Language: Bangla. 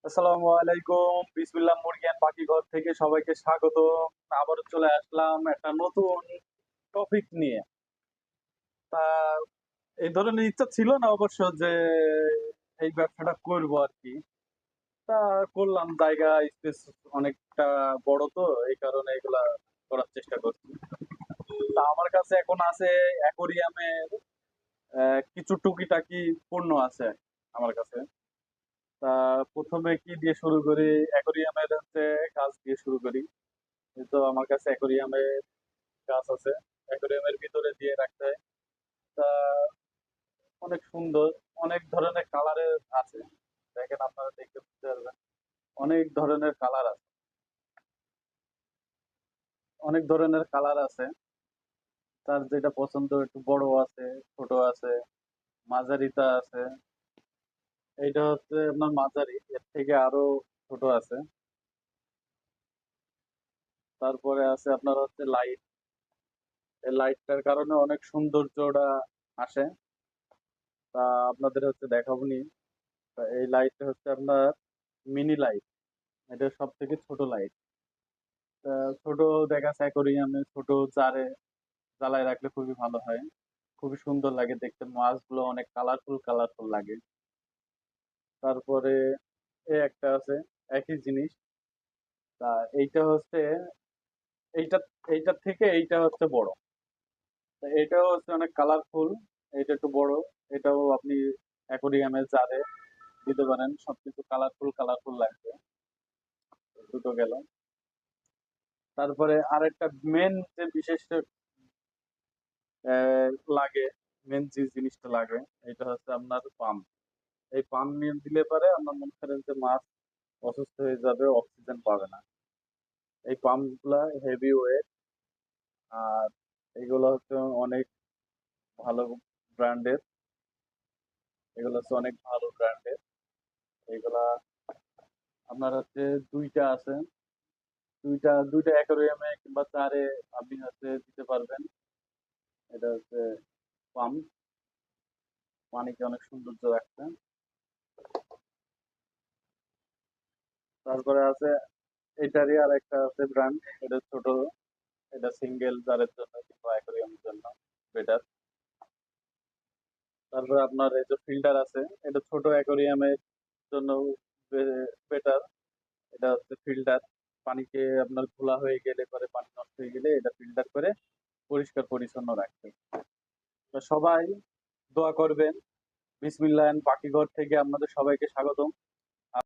আসসালামু আলাইকুম। বিসমিল্লাহ মুরগি অ্যান্ড পাখি ঘর থেকে সবাইকে স্বাগত। আবারও চলে আসলাম একটা নতুন টপিক নিয়ে। তা এই ধরনের ইচ্ছা ছিল না অবশ্য যে এই ব্যবসাটা করব আর কি। তা করলাম, জায়গা স্পেস অনেকটা বড়, তো এই কারণে এগুলা করার চেষ্টা করছি। তা আমার কাছে এখন আছে অ্যাকোরিয়ামের কিছু টুকিটাকি পণ্য আছে আমার কাছে। তা প্রথমে কি দিয়ে শুরু করি? অ্যাকোরিয়ামের হচ্ছে গাছ দিয়ে শুরু করি। এই তো আমার কাছে অ্যাকোরিয়ামের গাছ আছে, অ্যাকোরিয়ামের ভিতরে দিয়ে রাখতে হয়। তা অনেক সুন্দর, অনেক ধরনের কালারের আছে। দেখেন, আপনারা দেখতে বুঝতে পারবেন, অনেক ধরনের কালার আছে, অনেক ধরনের কালার আছে। তার যেটা পছন্দ, একটু বড় আছে, ছোট আছে, মাঝারিটা আছে। এইটা হচ্ছে আপনার মাঝারি, এর থেকে আরো ছোট আছে। তারপরে আছে আপনার হচ্ছে লাইট। এই লাইটটার কারণে অনেক সৌন্দর্যটা আসে। তা আপনাদের হচ্ছে দেখাবো নি। তা এই লাইটটা হচ্ছে আপনার মিনি লাইট। এটা সব থেকে ছোট লাইট। ছোট দেখা যায় অ্যাকোরিয়ামে ছোট জারে জ্বালায় রাখলে খুবই ভালো হয়, খুবই সুন্দর লাগে দেখতে, মাছগুলো অনেক কালারফুল কালারফুল লাগে। তারপরে একটা আছে, একই জিনিস। তা এইটা হচ্ছে, এইটা এইটার থেকে এইটা হচ্ছে বড়। তা এটাও হচ্ছে অনেক কালারফুল, এটা একটু বড়। এটাও আপনি অ্যাকোরিয়ামে জারে দিতে পারেন, সবকিছু কালারফুল কালারফুল লাগবে। দুটো গেল। তারপরে আরেকটা মেন যে বিশেষ লাগে, মেন যে জিনিসটা লাগে, এটা হচ্ছে আপনার পাম্প। এই পাম্প নিয়ে দিলে পারে আপনার মনে করেন যে মাছ অসুস্থ হয়ে যাবে, অক্সিজেন পাবে না। এই পাম্প গুলা হেভি ওয়েট, আর এগুলো হচ্ছে অনেক ভালো ব্র্যান্ডের। এগুলো হচ্ছে অনেক ভালো ব্র্যান্ডের। এগুলা আপনার হচ্ছে দুইটা আছে, দুইটা দুইটা অ্যাকোরিয়ামে কিংবা চারে আপনি হচ্ছে দিতে পারবেন। এটা হচ্ছে পাম্প, পানিকে অনেক সৌন্দর্য রাখছে। তারপরে আছে এটারই আর একটা আছে ব্র্যান্ড, এটা ছোট, এটা সিঙ্গেল জারের জন্য কিংবা অ্যাকোরিয়ামের জন্য বেটার। তারপরে আপনার এই যে ফিল্টার আছে, এটা ছোট অ্যাকোরিয়ামের জন্য বেটার। এটা হচ্ছে ফিল্টার, পানিকে আপনার ঘোলা হয়ে গেলে পরে, পানি নষ্ট হয়ে গেলে এটা ফিল্টার করে পরিষ্কার পরিচ্ছন্ন রাখবে। তো সবাই দোয়া করবেন। বিসমিল্লাহ এন্ড পাখিঘর থেকে আপনাদের সবাইকে স্বাগতম।